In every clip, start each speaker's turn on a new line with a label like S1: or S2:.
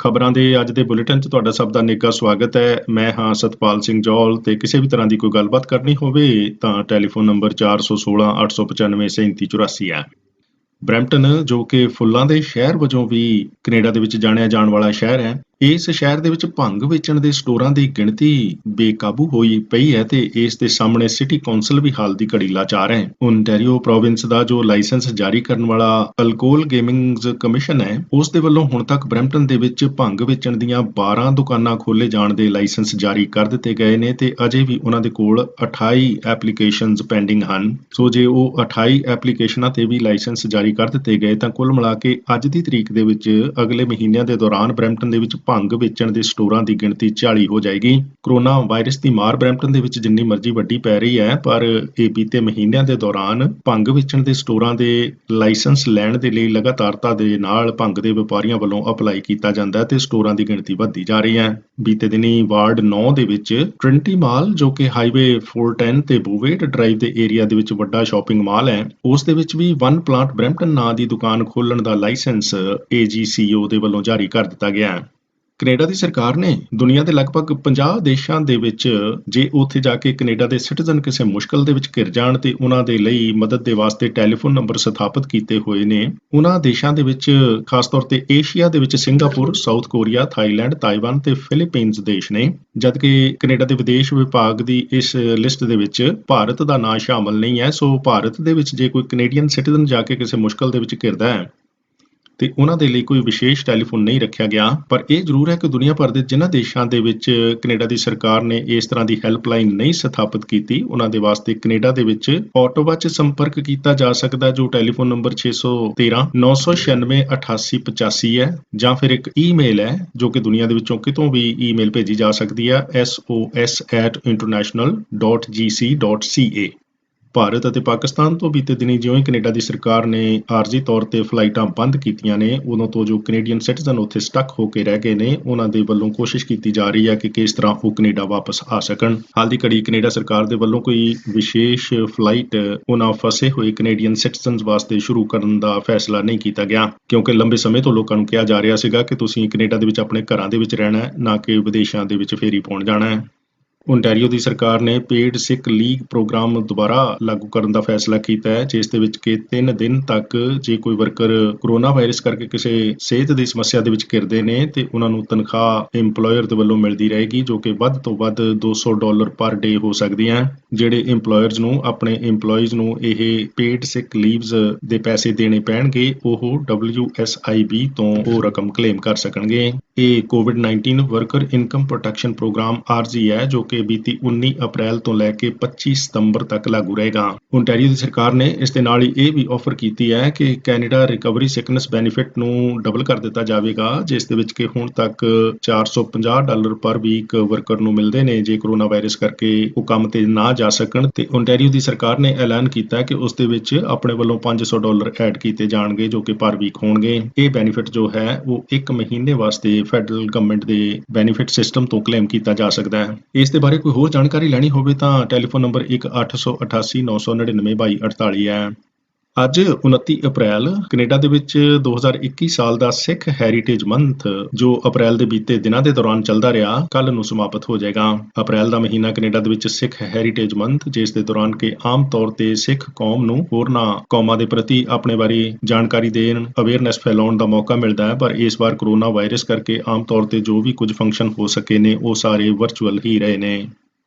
S1: ਖਬਰਾਂ ਦੇ ਅੱਜ ਦੇ ਬੁਲੇਟਿਨ 'ਚ ਤੁਹਾਡਾ ਸਭ ਦਾ ਨਿੱਘਾ ਸਵਾਗਤ ਹੈ। ਮੈਂ ਹਾਂ ਸਤਪਾਲ ਸਿੰਘ ਜੌਲ ਤੇ ਕਿਸੇ ਵੀ ਤਰ੍ਹਾਂ ਦੀ ਕੋਈ ਗੱਲਬਾਤ ਕਰਨੀ ਹੋਵੇ ਤਾਂ ਟੈਲੀਫੋਨ ਨੰਬਰ 416 895 3784 ਹੈ। ਬਰੈਂਪਟਨ ਜੋ ਕਿ ਫੁੱਲਾਂ ਦੇ ਸ਼ਹਿਰ ਵਜੋਂ ਵੀ ਕੈਨੇਡਾ ਦੇ ਵਿੱਚ ਜਾਣਿਆ ਜਾਣ ਵਾਲਾ ਸ਼ਹਿਰ ਹੈ, ਇਸ ਸ਼ਹਿਰ ਦੇ ਵਿੱਚ ਭੰਗ ਵੇਚਣ ਦੇ ਸਟੋਰਾਂ ਦੀ ਗਿਣਤੀ ਬੇਕਾਬੂ ਹੋਈ ਪਈ ਹੈ ਤੇ ਇਸ ਦੇ ਸਾਹਮਣੇ ਸਿਟੀ ਕੌਂਸਲ ਵੀ ਹਾਲ ਦੀ ਘੜੀ ਲਾਚਾਰ ਹੈ। ਓਨਟਾਰੀਓ ਪ੍ਰੋਵਿੰਸ ਦਾ ਜੋ ਲਾਇਸੈਂਸ ਜਾਰੀ ਕਰਨ ਵਾਲਾ ਅਲਕੋਹਲ ਗੇਮਿੰਗਜ਼ ਕਮਿਸ਼ਨ ਹੈ, ਉਸ ਦੇ ਵੱਲੋਂ ਹੁਣ ਤੱਕ ਬਰੈਂਪਟਨ ਦੇ ਵਿੱਚ ਭੰਗ ਵੇਚਣ ਦੀਆਂ 12 ਦੁਕਾਨਾਂ ਖੋਲ੍ਹੇ ਜਾਣ ਦੇ ਲਾਇਸੈਂਸ ਜਾਰੀ ਕਰ ਦਿੱਤੇ ਗਏ ਨੇ ਤੇ ਅਜੇ ਵੀ ਉਹਨਾਂ ਦੇ ਕੋਲ 28 ਐਪਲੀਕੇਸ਼ਨਜ਼ ਪੈਂਡਿੰਗ ਹਨ। ਸੋ ਜੇ ਉਹ 28 ਐਪਲੀਕੇਸ਼ਨਾਂ ਤੇ ਵੀ ਲਾਇਸੈਂਸ ਜਾਰੀ ਕਰ ਦਿੱਤੇ ਗਏ ਤਾਂ ਕੁੱਲ ਮਿਲਾ ਕੇ ਅੱਜ ਦੀ ਤਰੀਕ ਦੇ ਵਿੱਚ ਅਗਲੇ ਮਹੀਨਿਆਂ ਦੇ ਦੌਰਾਨ ਬਰੈਂਪਟਨ ਦੇ ਵਿੱਚ ਭੰਗ ਵੇਚਣ ਦੇ ਸਟੋਰਾਂ ਦੀ ਗਿਣਤੀ 40 ਹੋ ਜਾਏਗੀ। ਕਰੋਨਾ ਵਾਇਰਸ ਦੀ ਮਾਰ ਬਰੈਂਪਟਨ ਦੇ ਵਿੱਚ ਜਿੰਨੀ ਮਰਜ਼ੀ ਵੱਡੀ ਪੈ ਰਹੀ ਹੈ, ਪਰ ਇਹ ਬੀਤੇ ਮਹੀਨਿਆਂ ਦੇ ਦੌਰਾਨ ਭੰਗ ਵੇਚਣ ਦੇ ਸਟੋਰਾਂ ਦੇ ਲਾਇਸੈਂਸ ਲੈਣ ਦੇ ਲਈ ਲਗਾਤਾਰਤਾ ਦੇ ਨਾਲ ਭੰਗ ਦੇ ਵਪਾਰੀਆਂ ਵੱਲੋਂ ਅਪਲਾਈ ਕੀਤਾ ਜਾਂਦਾ ਹੈ ਤੇ ਸਟੋਰਾਂ ਦੀ ਗਿਣਤੀ ਵੱਧਦੀ ਜਾ ਰਹੀ ਹੈ। ਬੀਤੇ ਦਿਨੀ ਵਾਰਡ 9 ਦੇ ਵਿੱਚ ਟ੍ਰਿਨਿਟੀ ਮਾਲ ਜੋ ਕਿ ਹਾਈਵੇ 410 ਤੇ ਬੂਵੇਟ ਡਰਾਈਵ ਦੇ ਏਰੀਆ ਦੇ ਵਿੱਚ ਵੱਡਾ ਸ਼ਾਪਿੰਗ ਮਾਲ ਹੈ, ਉਸ ਦੇ ਵਿੱਚ ਵੀ ਵਨ ਪਲਾਂਟ ਬਰੈਂਪਟਨ ਨਾਂ ਦੀ ਦੁਕਾਨ ਖੋਲ੍ਹਣ ਦਾ ਲਾਇਸੈਂਸ AGCO ਦੇ ਵੱਲੋਂ ਜਾਰੀ ਕਰ ਦਿੱਤਾ ਗਿਆ ਹੈ। ਕੈਨੇਡਾ ਦੀ ਸਰਕਾਰ ਨੇ ਦੁਨੀਆ ਦੇ ਲਗਭਗ 50 ਦੇਸ਼ਾਂ ਦੇ ਵਿੱਚ ਜੇ ਉੱਥੇ ਜਾ ਕੇ ਕੈਨੇਡਾ ਦੇ ਸਿਟੀਜ਼ਨ ਕਿਸੇ ਮੁਸ਼ਕਲ ਦੇ ਵਿੱਚ ਘਿਰ ਜਾਣ ਤੇ ਉਹਨਾਂ ਦੇ ਲਈ ਮਦਦ ਦੇ ਵਾਸਤੇ ਟੈਲੀਫੋਨ ਨੰਬਰ ਸਥਾਪਿਤ ਕੀਤੇ ਹੋਏ ਨੇ। ਉਹਨਾਂ ਦੇਸ਼ਾਂ ਦੇ ਵਿੱਚ ਖਾਸ ਤੌਰ ਤੇ ਏਸ਼ੀਆ ਦੇ ਵਿੱਚ Singapore, south Korea, Thailand, Taiwan ਤੇ ਫਿਲੀਪੀਨਜ਼ ਦੇਸ਼ ਨੇ, ਜਦਕਿ ਕੈਨੇਡਾ ਦੇ ਵਿਦੇਸ਼ ਵਿਭਾਗ ਦੀ ਇਸ ਲਿਸਟ ਦੇ ਵਿੱਚ ਭਾਰਤ ਦਾ ਨਾਂ ਸ਼ਾਮਲ ਨਹੀਂ ਹੈ। ਸੋ ਭਾਰਤ ਦੇ ਵਿੱਚ ਜੇ ਕੋਈ ਕੈਨੇਡੀਅਨ ਸਿਟੀਜ਼ਨ ਜਾ ਕੇ ਕਿਸੇ ਮੁਸ਼ਕਲ ਦੇ ਵਿੱਚ ਘਿਰਦਾ ਹੈ ਤੇ ਉਹਨਾਂ ਦੇ ਲਈ ਕੋਈ ਵਿਸ਼ੇਸ਼ ਟੈਲੀਫੋਨ ਨਹੀਂ ਰੱਖਿਆ ਗਿਆ। ਪਰ ਇਹ ਜ਼ਰੂਰ ਹੈ ਕਿ ਦੁਨੀਆ ਭਰ ਦੇ ਜਿਨ੍ਹਾਂ ਦੇਸ਼ਾਂ ਦੇ ਵਿੱਚ ਕੈਨੇਡਾ ਦੀ ਸਰਕਾਰ ਨੇ ਇਸ ਤਰ੍ਹਾਂ ਦੀ ਹੈਲਪਲਾਈਨ ਨਹੀਂ ਸਥਾਪਿਤ ਕੀਤੀ, ਉਹਨਾਂ ਦੇ ਵਾਸਤੇ ਕੈਨੇਡਾ ਦੇ ਵਿੱਚ ਆਟੋਵਾ 'ਚ ਸੰਪਰਕ ਕੀਤਾ ਜਾ ਸਕਦਾ, ਜੋ ਟੈਲੀਫੋਨ ਨੰਬਰ 613 996 8885 ਹੈ, ਜਾਂ ਫਿਰ ਇੱਕ ਈਮੇਲ ਹੈ ਜੋ ਕਿ ਦੁਨੀਆ ਦੇ ਵਿੱਚੋਂ ਕਿਤੋਂ ਵੀ ਈਮੇਲ ਭੇਜੀ ਜਾ ਸਕਦੀ ਹੈ, sos@international.gc.ca। ਭਾਰਤ ਅਤੇ ਪਾਕਿਸਤਾਨ ਤੋਂ ਬੀਤੇ ਦਿਨੀ ਜਿਉਂ ਹੀ ਕੈਨੇਡਾ ਦੀ ਸਰਕਾਰ ਨੇ ਆਰਜ਼ੀ ਤੌਰ ਤੇ ਫਲਾਈਟਾਂ ਬੰਦ ਕੀਤੀਆਂ ਨੇ, ਉਦੋਂ ਤੋਂ ਜੋ ਕੈਨੇਡੀਅਨ ਸਿਟੀਜ਼ਨ ਉੱਥੇ ਸਟਕ ਹੋ ਕੇ ਰਹਿ ਗਏ ਨੇ, ਉਹਨਾਂ ਦੇ ਵੱਲੋਂ ਕੋਸ਼ਿਸ਼ ਕੀਤੀ ਜਾ ਰਹੀ ਹੈ ਕਿ ਕਿਸ ਤਰ੍ਹਾਂ ਉਹ ਕੈਨੇਡਾ ਵਾਪਸ ਆ ਸਕਣ। ਹਾਲ ਦੀ ਘੜੀ ਕੈਨੇਡਾ ਸਰਕਾਰ ਦੇ ਵੱਲੋਂ ਕੋਈ ਵਿਸ਼ੇਸ਼ ਫਲਾਈਟ ਉਹਨਾਂ ਫਸੇ ਹੋਏ ਕੈਨੇਡੀਅਨ ਸਿਟੀਜ਼ਨਸ ਵਾਸਤੇ ਸ਼ੁਰੂ ਕਰਨ ਦਾ ਫੈਸਲਾ ਨਹੀਂ ਕੀਤਾ ਗਿਆ, ਕਿਉਂਕਿ ਲੰਬੇ ਸਮੇਂ ਤੋਂ ਲੋਕਾਂ ਨੂੰ ਕਿਹਾ ਜਾ ਰਿਹਾ ਸੀਗਾ ਕਿ ਤੁਸੀਂ ਕੈਨੇਡਾ ਦੇ ਵਿੱਚ ਆਪਣੇ ਘਰਾਂ ਦੇ ਵਿੱਚ ਰਹਿਣਾ ਹੈ, ਨਾ ਕਿ ਵਿਦੇਸ਼ਾਂ ਦੇ ਵਿੱਚ ਫੇਰੀ ਪਾਉਣ ਜਾਣਾ ਹੈ। ਓਨਟਾਰੀਓ ਦੀ ਸਰਕਾਰ ਨੇ ਪੇਡ ਸਿਕ ਲੀਵ ਪ੍ਰੋਗਰਾਮ ਦੁਬਾਰਾ ਲਾਗੂ ਕਰਨ ਦਾ ਫੈਸਲਾ ਕੀਤਾ ਹੈ, ਜਿਸ ਦੇ ਵਿੱਚ ਕਿ 3 ਦਿਨ ਤੱਕ ਜੇ ਕੋਈ ਵਰਕਰ ਕਰੋਨਾ ਵਾਇਰਸ ਕਰਕੇ ਕਿਸੇ ਸਿਹਤ ਦੀ ਸਮੱਸਿਆ ਦੇ ਵਿੱਚ ਘਿਰਦੇ ਨੇ ਤੇ ਉਹਨਾਂ ਨੂੰ ਤਨਖਾਹ ਇੰਪਲੋਇਰ ਦੇ ਵੱਲੋਂ ਮਿਲਦੀ ਰਹੇਗੀ, ਜੋ ਕਿ ਵੱਧ ਤੋਂ ਵੱਧ $200 ਪਰ ਡੇ ਹੋ ਸਕਦੀਆਂ। ਜਿਹੜੇ ਇੰਪਲੋਇਰਜ਼ ਨੂੰ ਆਪਣੇ ਇੰਪਲੋਈਜ਼ ਨੂੰ ਇਹ ਪੇਡ ਸਿਕ ਲੀਵਸ ਦੇ ਪੈਸੇ ਦੇਣੇ ਪੈਣਗੇ, ਉਹ WSIB ਤੋਂ ਉਹ ਰਕਮ ਕਲੇਮ ਕਰ ਸਕਣਗੇ। ਇਹ ਕੋਵਿਡ-19 ਵਰਕਰ ਇਨਕਮ ਪ੍ਰੋਟੈਕਸ਼ਨ ਪ੍ਰੋਗਰਾਮ ਆਰਜ਼ੀ ਹੈ, ਜੋ ਕਿ ਬੀਤੀ 19 ਅਪ੍ਰੈਲ ਤੋਂ ਲੈ ਕੇ 25 ਸਤੰਬਰ ਤੱਕ ਲਾਗੂ ਰਹੇਗਾ। ਓਨਟਾਰੀਓ ਦੀ ਸਰਕਾਰ ਨੇ ਇਸ ਦੇ ਨਾਲ ਹੀ ਇਹ ਵੀ ਆਫਰ ਕੀਤੀ ਹੈ ਕਿ ਕੈਨੇਡਾ ਰਿਕਵਰੀ ਸਿਕਨੈਸ ਬੈਨੀਫਿਟ ਨੂੰ ਡਬਲ ਕਰ ਦਿੱਤਾ ਜਾਵੇਗਾ, ਜਿਸ ਦੇ ਵਿੱਚ ਕਿ ਹੁਣ ਤੱਕ $450 ਪਰ ਵੀਕ ਵਰਕਰ ਨੂੰ ਮਿਲਦੇ ਨੇ ਜੇ ਕਰੋਨਾ ਵਾਇਰਸ ਕਰਕੇ ਉਹ ਕੰਮ ਤੇ ਨਾ ਜਾ ਸਕਣ। ਤੇ ਓਨਟਾਰੀਓ ਦੀ ਸਰਕਾਰ ਨੇ ਐਲਾਨ ਕੀਤਾ ਕਿ ਉਸ ਦੇ ਵਿੱਚ ਆਪਣੇ ਵੱਲੋਂ $500 ਐਡ ਕੀਤੇ ਜਾਣਗੇ, ਜੋ ਕਿ ਪਰ ਵੀਕ ਹੋਣਗੇ। ਇਹ ਬੈਨੀਫਿਟ ਜੋ ਹੈ ਉਹ 1 ਮਹੀਨੇ ਵਾਸਤੇ ਫੈਡਰਲ ਗਵਰਨਮੈਂਟ ਦੇ ਬੈਨੀਫਿਟ ਸਿਸਟਮ ਤੋਂ ਕਲੇਮ ਕੀਤਾ ਜਾ ਸਕਦਾ ਹੈ। ਇਸ ਦੇ ਬਾਰੇ ਕੋਈ ਹੋਰ ਜਾਣਕਾਰੀ ਲੈਣੀ ਹੋਵੇ ਤਾਂ ਟੈਲੀਫੋਨ ਨੰਬਰ 1888 999 2248 ਹੈ। ਅੱਜ 29 ਅਪ੍ਰੈਲ ਕੈਨੇਡਾ ਦੇ ਵਿੱਚ 2021 ਸਾਲ ਦਾ ਸਿੱਖ ਹੈਰੀਟੇਜ ਮੰਥ, ਜੋ ਅਪ੍ਰੈਲ ਦੇ ਬੀਤੇ ਦਿਨਾਂ ਦੇ ਦੌਰਾਨ ਚੱਲਦਾ ਰਿਹਾ, ਕੱਲ ਨੂੰ ਸਮਾਪਤ ਹੋ ਜਾਏਗਾ। ਅਪ੍ਰੈਲ ਦਾ ਮਹੀਨਾ ਕੈਨੇਡਾ ਦੇ ਵਿੱਚ ਸਿੱਖ ਹੈਰੀਟੇਜ ਮੰਥ, ਜਿਸ ਦੇ ਦੌਰਾਨ ਕਿ ਆਮ ਤੌਰ ਤੇ ਸਿੱਖ ਕੌਮ ਨੂੰ ਹੋਰਨਾਂ ਕੌਮਾਂ ਦੇ ਪ੍ਰਤੀ ਆਪਣੇ ਬਾਰੇ ਜਾਣਕਾਰੀ ਦੇਣ, ਅਵੇਅਰਨੈਸ ਫੈਲਾਉਣ ਦਾ ਮੌਕਾ ਮਿਲਦਾ ਹੈ। ਪਰ ਇਸ ਵਾਰ ਕਰੋਨਾ ਵਾਇਰਸ ਕਰਕੇ ਆਮ ਤੌਰ ਤੇ ਜੋ ਵੀ ਕੁਝ ਫੰਕਸ਼ਨ ਹੋ ਸਕੇ ਨੇ, ਉਹ ਸਾਰੇ ਵਰਚੁਅਲ ਹੀ ਰਹੇ ਨੇ।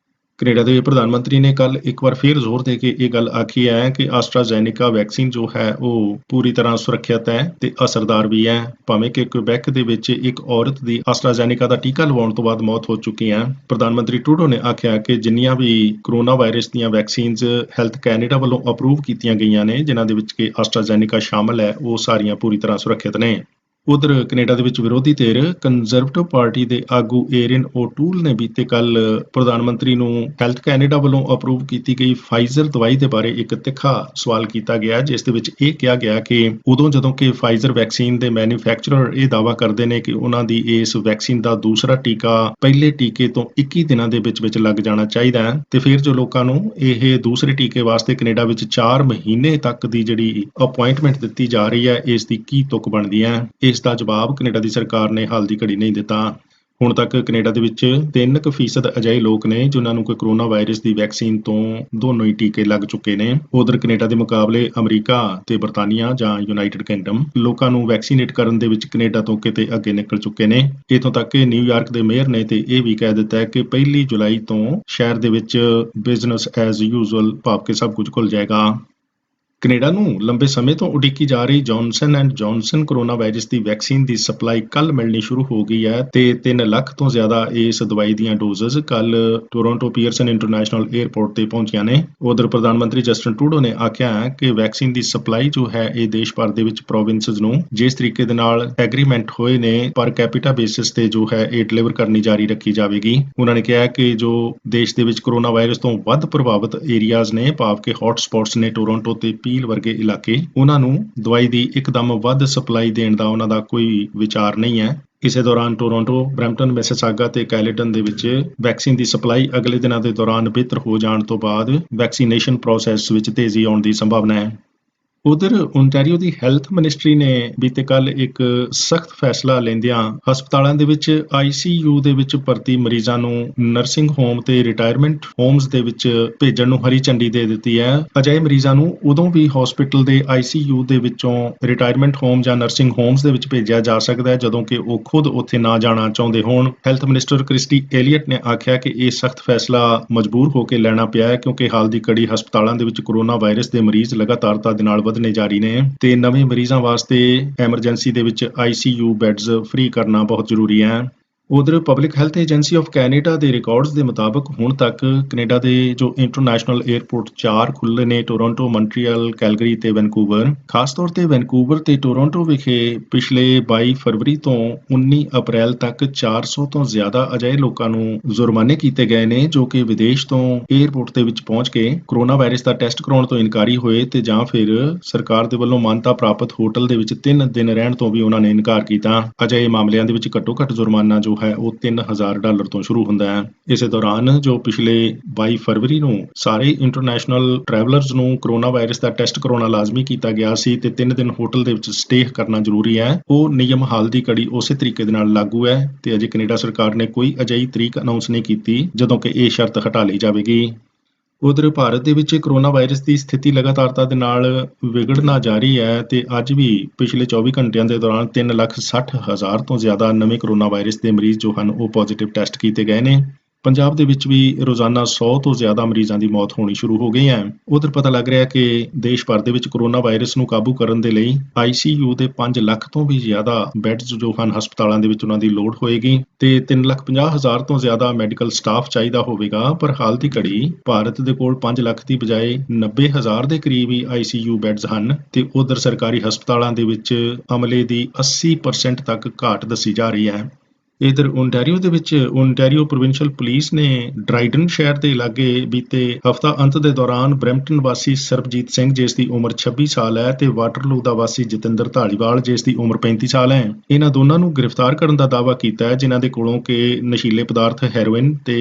S1: ਕੈਨੇਡਾ ਦੇ ਪ੍ਰਧਾਨ ਮੰਤਰੀ ਨੇ ਕੱਲ ਇੱਕ ਵਾਰ ਫਿਰ ਜ਼ੋਰ ਦੇ ਕੇ ਇਹ ਗੱਲ ਆਖੀ ਹੈ ਕਿ ਆਸਟਰਾਜ਼ੈਨੇਕਾ ਵੈਕਸੀਨ ਜੋ ਹੈ ਉਹ ਪੂਰੀ ਤਰ੍ਹਾਂ ਸੁਰੱਖਿਅਤ ਹੈ ਤੇ ਅਸਰਦਾਰ ਵੀ ਹੈ। ਭਾਵੇਂ ਕਿ ਕੁਬੈਕ ਦੇ ਵਿੱਚ ਇੱਕ ਔਰਤ ਦੀ ਆਸਟਰਾਜ਼ੈਨੇਕਾ ਦਾ ਟੀਕਾ ਲਵਾਉਣ ਤੋਂ ਬਾਅਦ ਮੌਤ ਹੋ ਚੁੱਕੀ ਹੈ, ਪ੍ਰਧਾਨ ਮੰਤਰੀ ਟਰੂਡੋ ਨੇ ਆਖਿਆ ਕਿ ਜਿੰਨੀਆਂ ਵੀ ਕਰੋਨਾ ਵਾਇਰਸ ਦੀਆਂ ਵੈਕਸੀਨਜ਼ ਹੈਲਥ ਕੈਨੇਡਾ ਵੱਲੋਂ ਅਪਰੂਵ ਕੀਤੀਆਂ ਗਈਆਂ ਨੇ, ਜਿਨ੍ਹਾਂ ਦੇ ਵਿੱਚ ਕਿ ਆਸਟਰਾਜ਼ੈਨੇਕਾ ਸ਼ਾਮਲ ਹੈ, ਉਹ ਸਾਰੀਆਂ ਪੂਰੀ ਤਰ੍ਹਾਂ ਸੁਰੱਖਿਅਤ ਨੇ। ਉਧਰ ਕੈਨੇਡਾ ਦੇ ਵਿੱਚ ਵਿਰੋਧੀ ਧਿਰ ਕੰਜ਼ਰਵੇਟਿਵ ਪਾਰਟੀ ਦੇ ਆਗੂ ਏਰਿਨ ਓਟੂਲ ਨੇ ਬੀਤੇ ਕੱਲ ਪ੍ਰਧਾਨ ਮੰਤਰੀ ਨੂੰ ਹੈਲਥ ਕੈਨੇਡਾ ਵੱਲੋਂ ਅਪਰੂਵ ਕੀਤੀ ਗਈ ਫਾਈਜ਼ਰ ਦਵਾਈ ਦੇ ਬਾਰੇ ਇੱਕ ਤਿੱਖਾ ਸਵਾਲ ਕੀਤਾ ਗਿਆ, ਜਿਸ ਦੇ ਵਿੱਚ ਇਹ ਕਿਹਾ ਗਿਆ ਕਿ ਉਦੋਂ ਜਦੋਂ ਕਿ ਫਾਈਜ਼ਰ ਵੈਕਸੀਨ ਦੇ ਮੈਨੂਫੈਕਚਰਰ ਇਹ ਦਾਅਵਾ ਕਰਦੇ ਨੇ ਕਿ ਉਹਨਾਂ ਦੀ ਇਸ ਵੈਕਸੀਨ ਦਾ ਦੂਸਰਾ ਟੀਕਾ ਪਹਿਲੇ ਟੀਕੇ ਤੋਂ 21 ਦਿਨਾਂ ਦੇ ਵਿੱਚ ਲੱਗ ਜਾਣਾ ਚਾਹੀਦਾ ਹੈ, ਤੇ ਫਿਰ ਜੋ ਲੋਕਾਂ ਨੂੰ ਇਹ ਦੂਸਰੇ ਟੀਕੇ ਵਾਸਤੇ ਕੈਨੇਡਾ ਵਿੱਚ 4 ਮਹੀਨੇ ਤੱਕ ਦੀ ਜਿਹੜੀ ਅਪੁਆਇੰਟਮੈਂਟ ਦਿੱਤੀ ਜਾ ਰਹੀ ਹੈ, ਇਸ ਦੀ ਕੀ ਤੁਕ ਬਣਦੀ ਹੈ। ਇਸ ਇਸ ਦਾ ਜਵਾਬ ਕੈਨੇਡਾ ਦੀ ਸਰਕਾਰ ਨੇ ਹਾਲ ਦੀ ਘੜੀ ਨਹੀਂ ਦਿੱਤਾ। ਹੁਣ ਤੱਕ ਕੈਨੇਡਾ ਦੇ ਵਿੱਚ 3% ਅਜਿਹੇ ਲੋਕ ਨੇ ਜਿਨ੍ਹਾਂ ਨੂੰ ਕੋਈ ਕਰੋਨਾ ਵਾਇਰਸ ਦੀ ਵੈਕਸੀਨ ਤੋਂ ਦੋਨੋਂ ਹੀ ਟੀਕੇ ਲੱਗ ਚੁੱਕੇ ਨੇ। ਉਧਰ ਕੈਨੇਡਾ ਦੇ ਮੁਕਾਬਲੇ ਅਮਰੀਕਾ ਤੇ ਬਰਤਾਨੀਆ ਜਾਂ ਯੂਨਾਈਟਿਡ ਕਿੰਗਡਮ ਲੋਕਾਂ ਨੂੰ ਵੈਕਸੀਨੇਟ ਕਰਨ ਦੇ ਵਿੱਚ ਕੈਨੇਡਾ ਤੋਂ ਕਿਤੇ ਅੱਗੇ ਨਿਕਲ ਚੁੱਕੇ ਨੇ। ਇੱਥੋਂ ਤੱਕ ਕਿ ਨਿਊਯਾਰਕ ਦੇ ਮੇਅਰ ਨੇ ਤੇ ਇਹ ਵੀ ਕਹਿ ਦਿੱਤਾ ਹੈ ਕਿ 1 ਜੁਲਾਈ ਤੋਂ ਸ਼ਹਿਰ ਦੇ ਵਿੱਚ ਬਿਜ਼ਨਸ ਐਜ਼ ਯੂਜ਼ੁਅਲ ਭਾਵ ਕਿ ਸਭ ਕੁਝ ਖੁੱਲ ਜਾਏਗਾ। ਕੈਨੇਡਾ ਨੂੰ ਲੰਬੇ ਸਮੇਂ ਤੋਂ ਉਡੀਕੀ ਜਾ ਰਹੀ Johnson and Johnson corona virus the vaccine the supply ਕੱਲ ਮਿਲਣੀ ਸ਼ੁਰੂ ਹੋ ਗਈ ਹੈ ਤੇ 3 ਲੱਖ ਤੋਂ ਜ਼ਿਆਦਾ ਇਸ ਦਵਾਈ ਦੀਆਂ ਡੋਜ਼ਸ ਕੱਲ ਟੋਰਾਂਟੋ ਪੀਅਰਸਨ ਇੰਟਰਨੈਸ਼ਨਲ 에ਅਰਪੋਰਟ ਤੇ ਪਹੁੰਚੀਆਂ ਨੇ। ਉਧਰ ਪ੍ਰਧਾਨ ਮੰਤਰੀ ਜਸਟਿਨ ਟਰੂਡੋ ਨੇ ਆਖਿਆ ਹੈ ਕਿ ਵੈਕਸੀਨ ਦੀ ਸਪਲਾਈ ਜੋ ਹੈ ਇਹ ਦੇਸ਼ ਭਰ ਦੇ ਵਿੱਚ ਪ੍ਰੋਵਿੰਸਸ ਨੂੰ ਜਿਸ ਤਰੀਕੇ ਦੇ ਨਾਲ ਐਗਰੀਮੈਂਟ ਹੋਏ ਨੇ ਪਰ ਕੈਪੀਟਾ ਬੇਸਿਸ ਤੇ ਜੋ ਹੈ ਇਹ ਡਿਲੀਵਰ ਕਰਨੀ ਜਾਰੀ ਰੱਖੀ ਜਾਵੇਗੀ। ਉਹਨਾਂ ਨੇ ਕਿਹਾ ਕਿ ਜੋ ਦੇਸ਼ ਦੇ ਵਿੱਚ ਕਰੋਨਾ ਵਾਇਰਸ ਤੋਂ ਵੱਧ ਪ੍ਰਭਾਵਿਤ ਏਰੀਆਜ਼ ਨੇ ਭਾਵ ਕਿ ਹੌਟ ਸਪੌਟਸ ਨੇ ਟੋਰਾਂਟੋ ਤੇ ਪੀਲ ਵਰਗੇ ਇਲਾਕੇ, ਉਹਨਾਂ ਨੂੰ ਦਵਾਈ ਦੀ ਇੱਕਦਮ ਵੱਧ ਸਪਲਾਈ ਦੇਣ ਦਾ ਉਹਨਾਂ ਦਾ ਕੋਈ ਵਿਚਾਰ ਨਹੀਂ ਹੈ। ਇਸੇ ਦੌਰਾਨ ਟੋਰਾਂਟੋ, ਬਰੈਂਪਟਨ, ਮਿਸਿਸਾਗਾ ਤੇ ਕੈਲੇਟਨ ਦੇ ਵਿੱਚ ਵੈਕਸੀਨ ਦੀ ਸਪਲਾਈ ਅਗਲੇ ਦਿਨਾਂ ਦੇ ਦੌਰਾਨ ਬਿਹਤਰ ਹੋ ਜਾਣ ਤੋਂ ਬਾਅਦ ਵੈਕਸੀਨੇਸ਼ਨ ਪ੍ਰੋਸੈਸ ਵਿੱਚ ਤੇਜ਼ੀ ਆਉਣ ਦੀ ਸੰਭਾਵਨਾ ਹੈ। ਉਧਰ ਓਨਟਾਰੀਓ ਦੀ ਹੈਲਥ ਮਿਨਿਸਟਰੀ ਨੇ ਬੀਤੇ ਕੱਲ ਇੱਕ ਸਖਤ ਫੈਸਲਾ ਲੈਂਦਿਆਂ ਹਸਪਤਾਲਾਂ ਦੇ ਵਿੱਚ ICU ਦੇ ਵਿੱਚ ਭਰਤੀ ਮਰੀਜ਼ਾਂ ਨੂੰ ਨਰਸਿੰਗ ਹੋਮ ਤੇ ਰਿਟਾਇਰਮੈਂਟ ਹੋਮਸ ਦੇ ਵਿੱਚ ਭੇਜਣ ਨੂੰ ਹਰੀ ਝੰਡੀ ਦੇ ਦਿੱਤੀ ਹੈ। ਅਜਿਹੇ ਮਰੀਜ਼ਾਂ ਨੂੰ ਉਦੋਂ ਵੀ ਹਸਪੀਟਲ ਦੇ ICU ਦੇ ਵਿੱਚੋਂ ਰਿਟਾਇਰਮੈਂਟ ਹੋਮ ਜਾਂ ਨਰਸਿੰਗ ਹੋਮਸ ਦੇ ਵਿੱਚ ਭੇਜਿਆ ਜਾ ਸਕਦਾ ਹੈ ਜਦੋਂ ਕਿ ਉਹ ਖੁਦ ਉੱਥੇ ਨਾ ਜਾਣਾ ਚਾਹੁੰਦੇ ਹੋਣ। ਹੈਲਥ ਮਿਨਿਸਟਰ ਕ੍ਰਿਸਟੀ ਏਲੀਅਟ ਨੇ ਆਖਿਆ ਕਿ ਇਹ ਸਖਤ ਫੈਸਲਾ ਮਜਬੂਰ ਹੋ ਕੇ ਲੈਣਾ ਪਿਆ ਹੈ ਕਿਉਂਕਿ ਹਾਲ ਦੀ ਘੜੀ ਹਸਪਤਾਲਾਂ ਦੇ ਵਿੱਚ ਕਰੋਨਾ ਵਾਇਰਸ ਦੇ ਮਰੀਜ਼ ਲਗਾਤਾਰਤਾ ਦੇ ਨਾਲ ਵਧਣੇ ਜਾਰੀ ਨੇ ਤੇ ਨਵੇਂ ਮਰੀਜ਼ਾਂ ਵਾਸਤੇ ਐਮਰਜੈਂਸੀ ਦੇ ਵਿੱਚ ICU ਬੈੱਡਸ ਫ੍ਰੀ ਕਰਨਾ ਬਹੁਤ ਜ਼ਰੂਰੀ ਹੈ। ਉਧਰ public health agency of Canada ਦੇ ਰਿਕਾਰਡਸ ਦੇ ਮੁਤਾਬਕ ਹੁਣ ਤੱਕ ਕੈਨੇਡਾ ਦੇ ਜੋ ਇੰਟਰਨੈਸ਼ਨਲ 에ਅਰਪੋਰਟ 4 ਖੁੱਲ੍ਹੇ ਨੇ ਟੋਰਾਂਟੋ, ਮੌਂਟਰੀਅਲ, ਕੈਲਗਰੀ ਤੇ ਵੈਨਕੂਵਰ। ਖਾਸ ਤੌਰ ਤੇ ਵੈਨਕੂਵਰ ਤੇ ਟੋਰਾਂਟੋ ਵਿਖੇ ਪਿਛਲੇ 22 ਫਰਵਰੀ ਤੋਂ 19 ਅਪ੍ਰੈਲ ਤੱਕ 400 ਤੋਂ ਜ਼ਿਆਦਾ ਅਜਿਹੇ ਲੋਕਾਂ ਨੂੰ ਜੁਰਮਾਨੇ ਕੀਤੇ ਗਏ ਨੇ ਜੋ ਕਿ ਵਿਦੇਸ਼ ਤੋਂ 에ਅਰਪੋਰਟ ਦੇ ਵਿੱਚ ਪਹੁੰਚ ਕੇ ਕਰੋਨਾ ਵਾਇਰਸ ਦਾ ਟੈਸਟ ਕਰਾਉਣ ਤੋਂ ਇਨਕਾਰੀ ਹੋਏ ਤੇ ਜਾਂ ਫਿਰ ਸਰਕਾਰ ਦੇ ਵੱਲੋਂ ਮਾਨਤਾ ਪ੍ਰਾਪਤ ਹੋਟਲ ਦੇ ਵਿੱਚ 3 ਦਿਨ ਰਹਿਣ ਤੋਂ ਵੀ ਉਹਨਾਂ ਨੇ ਇਨਕਾਰ ਕੀਤਾ। ਅਜਿਹੇ ਮਾਮਲਿਆਂ ਦੇ ਵਿੱਚ ਘੱਟੋ ਘੱਟ ਜੁਰਮਾਨਾ ਜੋ ਹੈ ਉਹ $3000 ਤੋਂ ਸ਼ੁਰੂ ਹੁੰਦਾ ਹੈ। ਇਸੇ ਦੌਰਾਨ ਜੋ ਪਿਛਲੇ 22 ਫਰਵਰੀ ਨੂੰ ਸਾਰੇ ਇੰਟਰਨੈਸ਼ਨਲ ਟਰੈਵਲਰਸ ਨੂੰ ਕਰੋਨਾ ਵਾਇਰਸ ਦਾ ਟੈਸਟ ਕਰਾਉਣਾ ਲਾਜ਼ਮੀ ਕੀਤਾ ਗਿਆ ਸੀ ਤੇ 3 ਦਿਨ ਹੋਟਲ ਦੇ ਵਿੱਚ ਸਟੇਅ ਕਰਨਾ ਜ਼ਰੂਰੀ ਹੈ, ਉਹ ਨਿਯਮ ਹਾਲ ਦੀ ਘੜੀ ਉਸੇ ਤਰੀਕੇ ਦੇ ਨਾਲ ਲਾਗੂ ਹੈ ਤੇ ਅਜੇ ਕੈਨੇਡਾ ਸਰਕਾਰ ਨੇ ਕੋਈ ਅਜਿਹੀ ਤਰੀਕ ਅਨਾਉਂਸ ਨਹੀਂ ਕੀਤੀ ਜਦੋਂ ਕਿ ਇਹ ਸ਼ਰਤ ਹਟਾ ਲਈ ਜਾਵੇਗੀ। ਉਧਰ ਭਾਰਤ ਦੇ ਵਿੱਚ ਕਰੋਨਾ ਵਾਇਰਸ ਦੀ ਸਥਿਤੀ ਲਗਾਤਾਰਤਾ ਦੇ ਨਾਲ ਵਿਗੜਨਾ ਜਾਰੀ ਹੈ ਤੇ ਅੱਜ ਵੀ ਪਿਛਲੇ 24 ਘੰਟਿਆਂ ਦੇ ਦੌਰਾਨ 3,60,000 ਤੋਂ ਜ਼ਿਆਦਾ ਨਵੇਂ ਕਰੋਨਾ ਵਾਇਰਸ ਦੇ ਮਰੀਜ਼ ਜੋ ਹਨ ਉਹ ਪੋਜ਼ਿਟਿਵ ਟੈਸਟ ਕੀਤੇ ਗਏ ਨੇ। ਪੰਜਾਬ ਦੇ ਵਿੱਚ ਵੀ ਰੋਜ਼ਾਨਾ 100 ਤੋਂ ਜ਼ਿਆਦਾ ਮਰੀਜ਼ਾਂ ਦੀ ਮੌਤ ਹੋਣੀ ਸ਼ੁਰੂ ਹੋ ਗਈ ਹੈ। ਉਧਰ ਪਤਾ ਲੱਗ ਰਿਹਾ ਕਿ ਦੇਸ਼ ਭਰ ਦੇ ਵਿੱਚ ਕਰੋਨਾ ਵਾਇਰਸ ਨੂੰ ਕਾਬੂ ਕਰਨ ਦੇ ਲਈ ICU ਦੇ 5 ਲੱਖ ਤੋਂ ਵੀ ਜ਼ਿਆਦਾ ਬੈੱਡਸ ਜੋ ਹਨ ਹਸਪਤਾਲਾਂ ਦੇ ਵਿੱਚ ਉਹਨਾਂ ਦੀ ਲੋੜ ਹੋਏਗੀ ਤੇ 3,50,000 ਤੋਂ ਜ਼ਿਆਦਾ ਮੈਡੀਕਲ ਸਟਾਫ ਚਾਹੀਦਾ ਹੋਵੇਗਾ। ਪਰ ਹਾਲ ਦੀ ਘੜੀ ਭਾਰਤ ਦੇ ਕੋਲ 5 ਲੱਖ ਦੀ ਬਜਾਏ 90,000 ਦੇ ਕਰੀਬ ਹੀ ICU ਬੈੱਡਸ ਹਨ ਤੇ ਉਧਰ ਸਰਕਾਰੀ ਹਸਪਤਾਲਾਂ ਦੇ ਵਿੱਚ ਅਮਲੇ ਦੀ 80% ਤੱਕ ਘਾਟ ਦੱਸੀ ਜਾ ਰਹੀ ਹੈ। ਇਧਰ ਓਨਟਾਰੀਓ ਦੇ ਵਿੱਚ ਓਨਟਾਰੀਓ ਪ੍ਰੋਵਿੰਸ਼ੀਅਲ ਪੁਲਿਸ ਨੇ ਡਰਾਈਡਨ ਸ਼ਹਿਰ ਦੇ ਲਾਗੇ ਬੀਤੇ ਹਫ਼ਤਾ ਅੰਤ ਦੇ ਦੌਰਾਨ ਬਰੈਂਪਟਨ ਵਾਸੀ ਸਰਬਜੀਤ ਸਿੰਘ ਜਿਸ ਦੀ ਉਮਰ 26 ਸਾਲ ਹੈ ਤੇ ਵਾਟਰਲੂ ਦਾ ਵਾਸੀ ਜਤਿੰਦਰ ਧਾਲੀਵਾਲ ਜਿਸ ਦੀ ਉਮਰ 35 ਸਾਲ ਹੈ, ਇਹਨਾਂ ਦੋਨਾਂ ਨੂੰ ਗ੍ਰਿਫਤਾਰ ਕਰਨ ਦਾ ਦਾਅਵਾ ਕੀਤਾ ਹੈ ਜਿਨ੍ਹਾਂ ਦੇ ਕੋਲੋਂ ਕਿ ਨਸ਼ੀਲੇ ਪਦਾਰਥ ਹੈਰੋਇਨ ਤੇ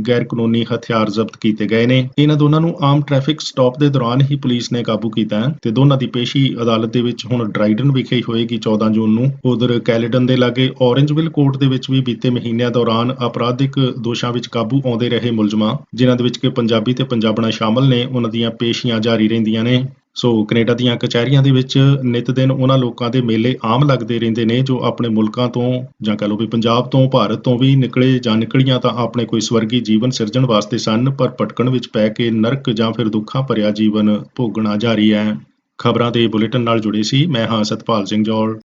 S1: ਗੈਰ ਕਾਨੂੰਨੀ ਹਥਿਆਰ ਜ਼ਬਤ ਕੀਤੇ ਗਏ ਨੇ। ਇਹਨਾਂ ਦੋਨਾਂ ਨੂੰ ਆਮ ਟ੍ਰੈਫਿਕ ਸਟਾਪ ਦੇ ਦੌਰਾਨ ਹੀ ਪੁਲਿਸ ਨੇ ਕਾਬੂ ਕੀਤਾ ਹੈ ਤੇ ਦੋਨਾਂ ਦੀ ਪੇਸ਼ੀ ਅਦਾਲਤ ਦੇ ਵਿੱਚ ਹੁਣ ਡਰਾਈਡਨ ਵਿਖੇ ਹੋਏਗੀ 14 ਜੂਨ ਨੂੰ। ਉਧਰ ਕੈਲੇਡਨ ਦੇ ਲਾਗੇ ਔਰੇਂਜਵਿਲ ਕੋਰਟ ਦੇ ਵਿੱਚ ਵੀ ਬੀਤੇ ਮਹੀਨਿਆਂ ਦੌਰਾਨ ਅਪਰਾਧਿਕ ਦੋਸ਼ਾਂ ਵਿੱਚ ਕਾਬੂ ਆਉਂਦੇ ਰਹੇ ਮੁਲਜ਼ਮਾਂ ਜਿਨ੍ਹਾਂ ਦੇ ਵਿੱਚ ਕਿ ਪੰਜਾਬੀ ਤੇ ਪੰਜਾਬਣਾ ਸ਼ਾਮਲ ਨੇ, ਉਹਨਾਂ ਦੀਆਂ ਪੇਸ਼ੀਆਂ ਜਾਰੀ ਰਹਿੰਦੀਆਂ ਨੇ। ਸੋ ਕੈਨੇਡਾ ਦੀਆਂ ਕਚਹਿਰੀਆਂ ਦੇ ਵਿੱਚ ਨਿਤ ਦਿਨ ਉਹਨਾਂ ਲੋਕਾਂ ਦੇ ਮੇਲੇ ਆਮ ਲੱਗਦੇ ਰਹਿੰਦੇ ਨੇ ਜੋ ਆਪਣੇ ਮੁਲਕਾਂ ਤੋਂ ਜਾਂ ਕਹ ਲਓ ਵੀ ਪੰਜਾਬ ਤੋਂ, ਭਾਰਤ ਤੋਂ ਵੀ ਨਿਕਲੇ ਜਾਂ ਨਿਕਲੀਆਂ ਤਾਂ ਆਪਣੇ ਕੋਈ ਸਵਰਗੀ ਜੀਵਨ ਸਿਰਜਣ ਵਾਸਤੇ ਸਨ ਪਰ ਭਟਕਣ ਵਿੱਚ ਪੈ ਕੇ ਨਰਕ ਜਾਂ ਫਿਰ ਦੁੱਖਾਂ ਭਰਿਆ ਜੀਵਨ ਭੋਗਣਾ ਜਾਰੀ ਹੈ। ਖਬਰਾਂ ਦੇ ਬੁਲੇਟਿਨ ਨਾਲ ਜੁੜੇ ਸੀ ਮੈਂ ਹਾਂ ਸਤਪਾਲ ਸਿੰਘ ਜੌਲ।